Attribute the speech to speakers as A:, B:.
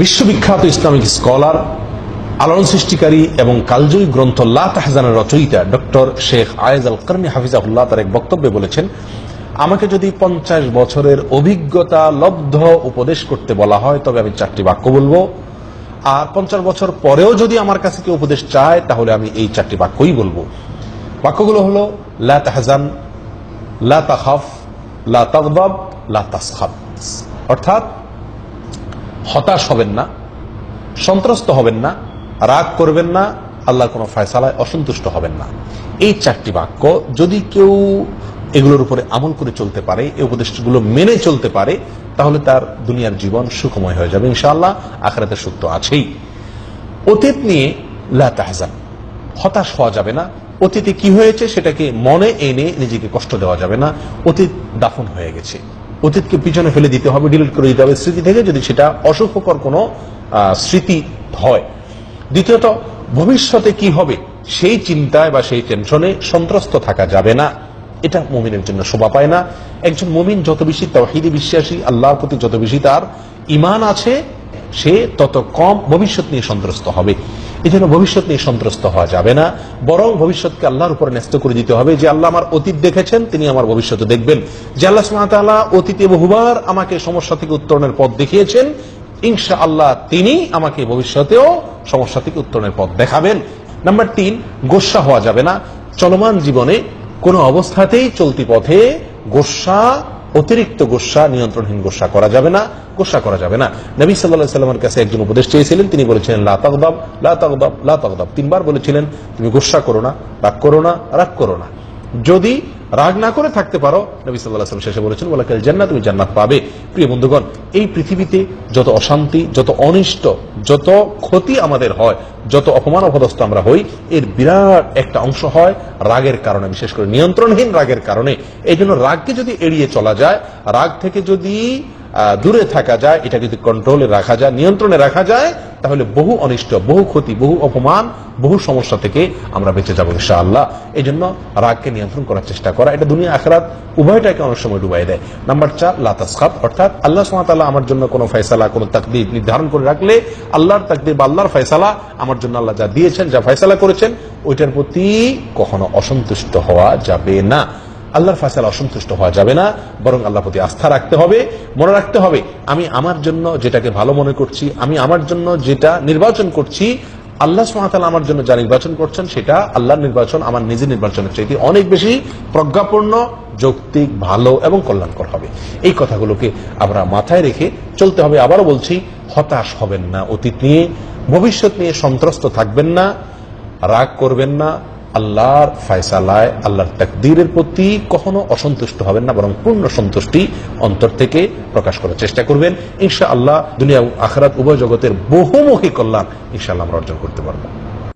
A: বিশ্ববিখ্যাত Islamic scholar, আলোড়ন সৃষ্টিকারী এবং কালজয়ী গ্রন্থ লা তাহজানের রচয়িতা ডক্টর শেখ আয়েজ আল কারনি হাফিজাহুল্লাহ তার এক বক্তব্যে বলেছেন, আমাকে যদি 50 বছরের অভিজ্ঞতা লব্ধ উপদেশ করতে বলা হয় তবে আমি 4টি বাক্য বলবো, আর 50 বছর পরেও যদি আমার কাছে কেউ উপদেশ চায় তাহলে আমি এই 4টি বাক্যই বলবো। বাক্যগুলো হলো লা তাহজান, লা তাখাফ, লা তাগদাব, লা তাসখাব। অর্থাৎ হতাশ হবেন না, সন্ত্রস্ত হবেন না, রাগ করবেন না, আল্লাহর কোনো ফয়সালায় অসন্তুষ্ট হবেন না। এই 4টি বাক্য যদি কেউ এগুলোর উপরে আমল করে চলতে পারে, এই উপদেশগুলো মেনে চলতে পারে, তাহলে তার দুনিয়ার জীবন সুখময় হয়ে যাবে ইনশাআল্লাহ। আখিরাতের সুখ তো আছেই। অতীত নিয়ে লা তাহজান, হতাশ হওয়া যাবে না। অতীতে কি হয়েছে সেটাকে মনে এনে নিজেকে কষ্ট দেওয়া যাবে না। অতীত দাফন হয়ে গেছে, অতীতকে পিছনে ফেলে দিতে হবে, ডিলিট করে দিতে হবে স্মৃতি থেকে, যদি সেটা অসুখকর কোনো স্মৃতি হয়। দ্বিতীয়ত, ভবিষ্যতে কি হবে সেই চিন্তায় বা সেই টেনশনে সন্ত্রস্ত থাকা যাবে না। এটা মুমিনের জন্য শোভা পায় না। একজন মুমিন যত বেশি তাওহীদে বিশ্বাসী, আল্লাহর প্রতি যত বেশি তার ঈমান আছে, সে তত কম ভবিষ্যৎ নিয়ে সন্ত্রস্ত হবে। এই জন্য ভবিষ্যৎ নিয়ে সন্ত্রস্ত হওয়া যাবে না, বরং ভবিষ্যৎকে আল্লাহর উপরে ন্যস্ত করে দিতে হবে যে আল্লাহ আমার অতীত দেখেছেন, তিনি আমার ভবিষ্যৎ দেখবেন। যে আল্লাহ সুবহানাহু ওয়া তাআলা অতীতে বহুবার আমাকে সমস্যা থেকে উত্তরণের পথ দেখিয়েছেন, ইনশাআল্লাহ তিনি আমাকে ভবিষ্যতেও সমস্যা থেকে উত্তরণের পথ দেখাবেন। নাম্বার 3, গোস্বা হওয়া যাবে না। চলমান জীবনে কোন অবস্থাতেই চলতি পথে গোস্বা, অতিরিক্ত গোস্বা, নিয়ন্ত্রণহীন গোস্বা করা যাবে না, গোস্বা করা যাবে না। নবী সাল্লাল্লাহু আলাইহি ওয়াসাল্লামের কাছে একজন উপদেশ চেয়েছিলেন, তিনি বলেছিলেন লা তাগদাব, লা তাগদাব, লা তাগদাব। 3 বার বলেছিলেন তুমি গোস্বা করো না, রাগ করো না, রাগ করো না। যদি রাগ না করে থাকতে পারো, নবী সাল্লাল্লাহু আলাইহি ওয়াসাল্লাম শেষে বলেছেন ওয়ালাকাল জান্নাত, তুমি জান্নাত পাবে। প্রিয় বন্ধুগণ, এই পৃথিবীতে যত অশান্তি, যত অনিষ্ট, যত ক্ষতি আমাদের হয়, যত অপমান অপদস্থ আমরা হই, এর বিরাট একটা অংশ হয় রাগের কারণে, বিশেষ করে নিয়ন্ত্রণহীন রাগের কারণে। এই জন্য রাগকে যদি এড়িয়ে চলা যায়, রাগ থেকে যদি দূরে থাকা যায়, এটা যদি কন্ট্রোলে রাখা যায়, নিয়ন্ত্রণে রাখা যায়, তাহলে বহু অনিষ্ট, বহু ক্ষতি, বহু অপমান, বহু সমস্যা থেকে আমরা বেঁচে যাবো ইনশাআল্লাহ। এই জন্য রাগকে নিয়ন্ত্রণ করার চেষ্টা করা, এটা দুনিয়া আখিরাত উভয়টাকে অনেক সময় ডুবাই দেয়। নাম্বার 4, লা তাসখাব, অর্থাৎ আল্লাহ সুবহানাহু ওয়া তাআলা আমার জন্য কোনো ফয়সালা, কোনো তাকদীর নির্ধারণ করে রাখলে, আল্লাহর তাকদীর বা আল্লাহর ফয়সালা আমার জন্য আল্লাহ যা দিয়েছেন, যা ফয়সালা করেছেন, ওইটার প্রতি কখনো অসন্তুষ্ট হওয়া যাবে না। আল্লাহর ফয়সালা অসন্তুষ্ট হওয়া যাবে না, বরং আল্লাহর প্রতি আস্থা রাখতে হবে। মনে রাখতে হবে আমি আমার জন্য যেটাকে ভালো মনে করছি, আমি আমার জন্য যেটা নির্বাচন করছি, আল্লাহ সুবহানাহু ওয়া তাআলা আমার জন্য যা নির্বাচন করছেন সেটা আল্লাহর নির্বাচন আমার নিজের নির্বাচনের চাইতে অনেক বেশি প্রজ্ঞাপূর্ণ, যৌক্তিক, ভালো এবং কল্যাণকর হবে। এই কথাগুলোকে আমরা মাথায় রেখে চলতে হবে। আবারও বলছি, হতাশ হবেন না, অতীত নিয়ে, ভবিষ্যৎ নিয়ে সন্ত্রস্ত থাকবেন না, রাগ করবেন না, আল্লাহর ফয়সালায়, আল্লাহর তাকদীরের প্রতি কখনো অসন্তুষ্ট হবেন না, বরং পূর্ণ সন্তুষ্টি অন্তর থেকে প্রকাশ করার চেষ্টা করবেন। ইনশাআল্লাহ দুনিয়া ও আখিরাত উভয় জগতের বহুমুখী কল্যাণ ইনশাআল্লাহ আমরা অর্জন করতে পারবো।